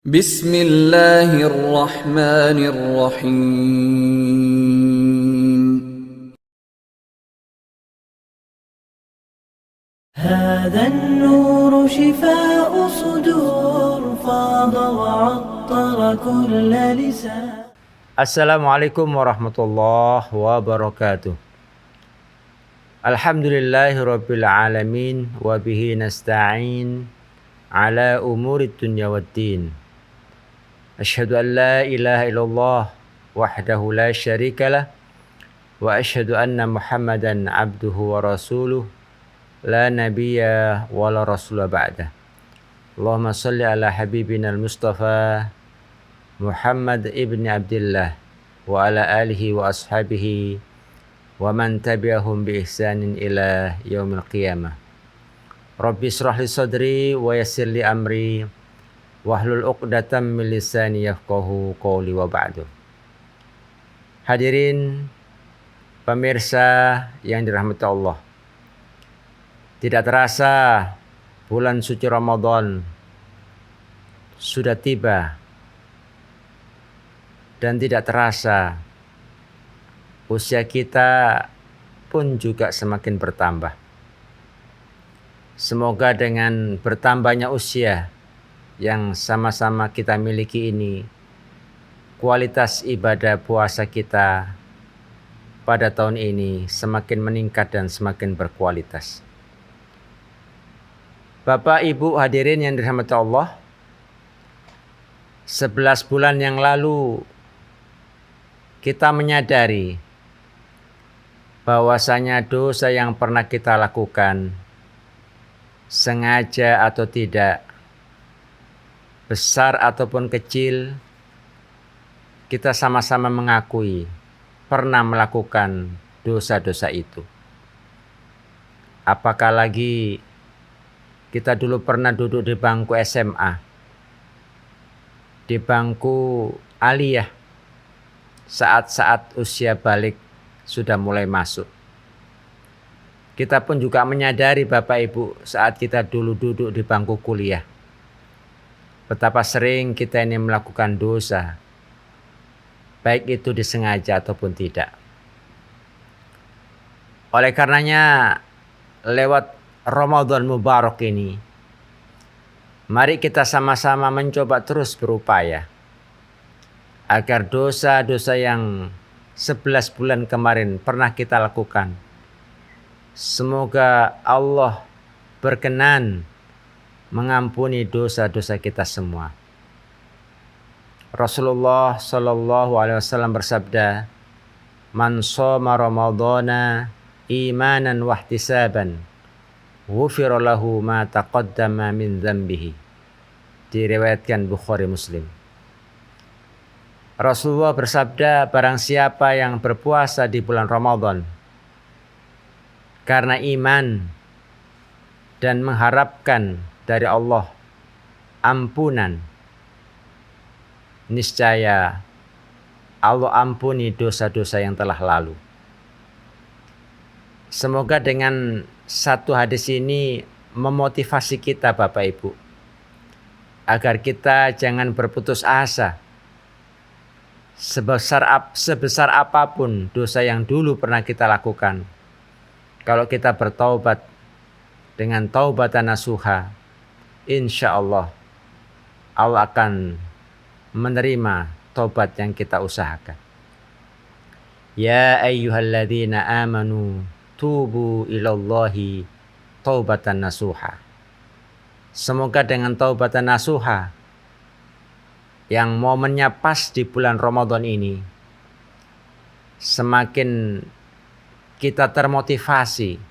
Bismillahirrahmanirrahim. هذا النور شفاء صدور فاض وعطر كل لسان. Assalamualaikum warahmatullahi wabarakatuh. Alhamdulillahirabbil alamin wa bihi nasta'in ala umurid dunya waddin. Asyhadu an la ilaha illallah wahdahu la syarikalah wa asyhadu anna Muhammadan abduhu wa rasuluh la nabiyya wa la rasula ba'dah. Allahumma shalli ala habibina al-Mustafa Muhammad ibn Abdullah wa ala alihi wa ashabihi wa man tabi'ahum bi ihsanin ila yaumil qiyamah. Rabbi israh li sadri wa yassir li amri wahlul 'uqdatam min lisani yafqahu qawli wa ba'du. Hadirin pemirsa yang dirahmati Allah. Tidak terasa bulan suci Ramadan sudah tiba. Dan tidak terasa usia kita pun juga semakin bertambah. Semoga dengan bertambahnya usia yang sama-sama kita miliki ini, kualitas ibadah puasa kita pada tahun ini semakin meningkat dan semakin berkualitas. Bapak, Ibu hadirin yang dirahmati Allah, 11 bulan yang lalu kita menyadari bahwasanya dosa yang pernah kita lakukan, sengaja atau tidak, besar ataupun kecil, kita sama-sama mengakui pernah melakukan dosa-dosa itu. Apakah lagi kita dulu pernah duduk di bangku SMA, di bangku aliyah, saat-saat usia balik sudah mulai masuk. Kita pun juga menyadari Bapak Ibu saat kita dulu duduk di bangku kuliah, betapa sering kita ini melakukan dosa, baik itu disengaja ataupun tidak. Oleh karenanya lewat Ramadan Mubarak ini, mari kita sama-sama mencoba terus berupaya agar dosa-dosa yang 11 bulan kemarin pernah kita lakukan, semoga Allah berkenan mengampuni dosa-dosa kita semua. Rasulullah Shallallahu Alaihi Wasallam bersabda, "Man shoma Ramadana imanan wahtisaban, ghufira lahu ma taqaddama min dzambihi." Diriwayatkan Bukhari Muslim. Rasulullah bersabda, barang siapa yang berpuasa di bulan Ramadan karena iman dan mengharapkan dari Allah ampunan, niscaya Allah ampuni dosa-dosa yang telah lalu. Semoga dengan satu hadis ini memotivasi kita Bapak Ibu, agar kita jangan berputus asa. Sebesar apapun dosa yang dulu pernah kita lakukan, kalau kita bertaubat dengan taubatan nasuha, insya Allah Allah akan menerima taubat yang kita usahakan. Ya ayyuhalladzina amanu tubu ilallahi taubatan nasuha. Semoga dengan taubatan nasuha yang momennya pas di bulan Ramadan ini, semakin kita termotivasi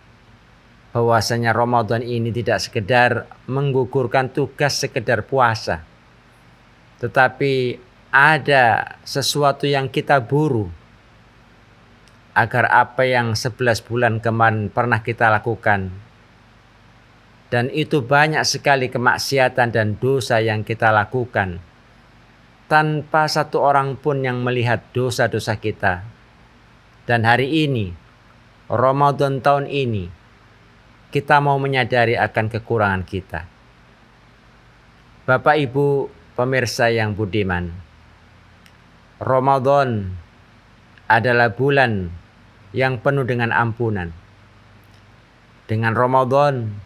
bahwasanya Ramadan ini tidak sekedar menggugurkan tugas sekedar puasa, tetapi ada sesuatu yang kita buru agar apa yang 11 bulan kemarin pernah kita lakukan, dan itu banyak sekali kemaksiatan dan dosa yang kita lakukan tanpa satu orang pun yang melihat dosa-dosa kita. Dan hari ini, Ramadan tahun ini, kita mau menyadari akan kekurangan kita. Bapak Ibu pemirsa yang budiman, Ramadan adalah bulan yang penuh dengan ampunan. Dengan Ramadan,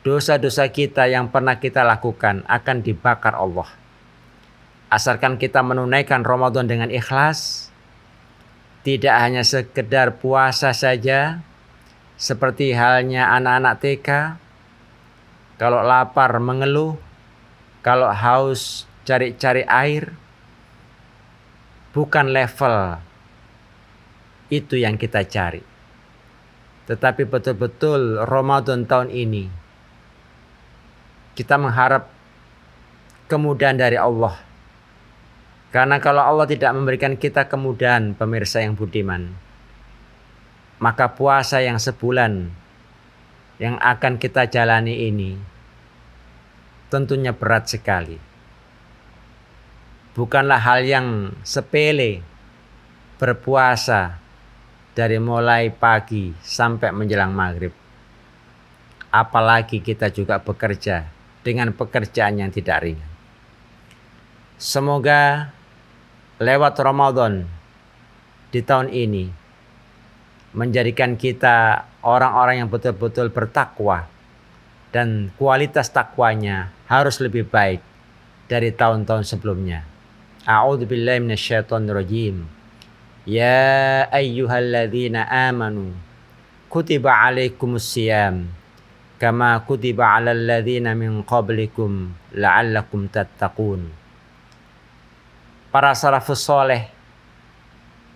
dosa-dosa kita yang pernah kita lakukan akan dibakar Allah. Asalkan kita menunaikan Ramadan dengan ikhlas, tidak hanya sekedar puasa saja, seperti halnya anak-anak TK, kalau lapar mengeluh, kalau haus cari-cari air. Bukan level itu yang kita cari. Tetapi betul-betul Ramadan tahun ini kita mengharap kemudahan dari Allah. Karena kalau Allah tidak memberikan kita kemudahan, pemirsa yang budiman, maka puasa yang sebulan yang akan kita jalani ini tentunya berat sekali. Bukanlah hal yang sepele berpuasa dari mulai pagi sampai menjelang maghrib. Apalagi kita juga bekerja dengan pekerjaan yang tidak ringan. Semoga lewat Ramadan di tahun ini menjadikan kita orang-orang yang betul-betul bertakwa, dan kualitas takwanya harus lebih baik dari tahun-tahun sebelumnya. A'udzubillahi minasyaitonirrajim. Ya ayyuhalladzina amanu kutiba alaikumusiyam kama kutiba alal ladzina min qablikum la'allakum tattaqun. Para salafus soleh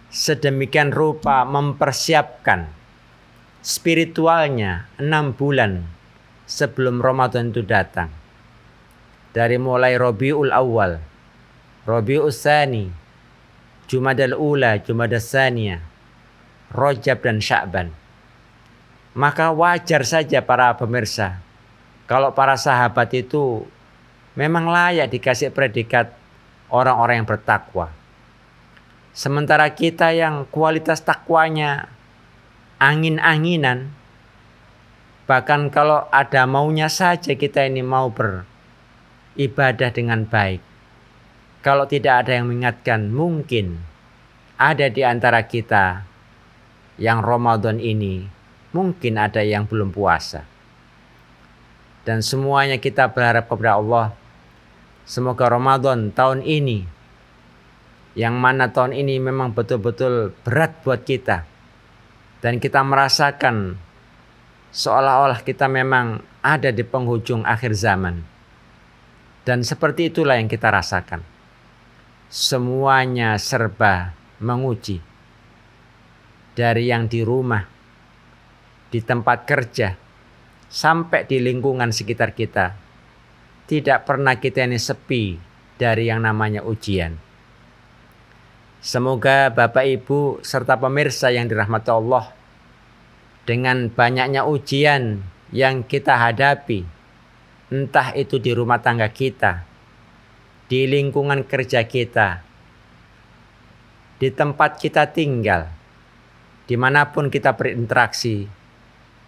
sedemikian rupa mempersiapkan spiritualnya 6 bulan sebelum Ramadan itu datang. Dari mulai Rabiul Awal, Rabiul Tsani, Jumadal Ula, Jumadal Tsaniyah, Rajab dan Sya'ban. Maka wajar saja para pemirsa kalau para sahabat itu memang layak dikasih predikat orang-orang yang bertakwa. Sementara kita yang kualitas takwanya angin-anginan, bahkan kalau ada maunya saja kita ini mau beribadah dengan baik. Kalau tidak ada yang mengingatkan, mungkin ada di antara kita yang Ramadan ini mungkin ada yang belum puasa. Dan semuanya kita berharap kepada Allah, semoga Ramadan tahun ini, yang mana tahun ini memang betul-betul berat buat kita, dan kita merasakan seolah-olah kita memang ada di penghujung akhir zaman. Dan seperti itulah yang kita rasakan. Semuanya serba menguji. Dari yang di rumah, di tempat kerja, sampai di lingkungan sekitar kita. Tidak pernah kita ini sepi dari yang namanya ujian. Semoga Bapak Ibu serta pemirsa yang dirahmati Allah, dengan banyaknya ujian yang kita hadapi, entah itu di rumah tangga kita, di lingkungan kerja kita, di tempat kita tinggal, dimanapun kita berinteraksi,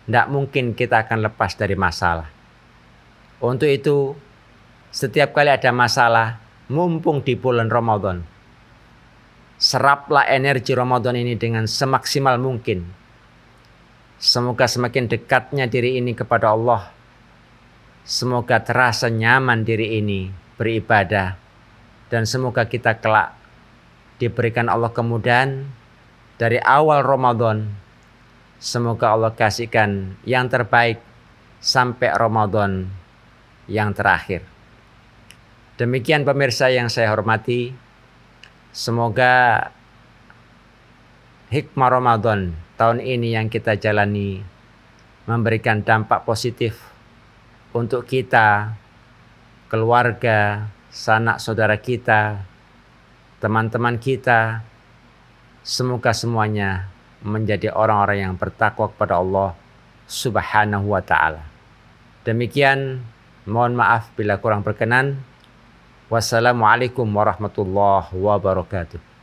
tidak mungkin kita akan lepas dari masalah. Untuk itu, setiap kali ada masalah, mumpung di bulan Ramadan, seraplah energi Ramadan ini dengan semaksimal mungkin. Semoga semakin dekatnya diri ini kepada Allah, semoga terasa nyaman diri ini beribadah, dan semoga kita kelak diberikan Allah kemudahan dari awal Ramadan. Semoga Allah kasihkan yang terbaik sampai Ramadan yang terakhir. Demikian pemirsa yang saya hormati, semoga hikmah Ramadan tahun ini yang kita jalani memberikan dampak positif untuk kita, keluarga, sanak saudara kita, teman-teman kita. Semoga semuanya menjadi orang-orang yang bertakwa kepada Allah Subhanahu wa ta'ala. Demikian, mohon maaf bila kurang berkenan. Wassalamualaikum warahmatullahi wabarakatuh.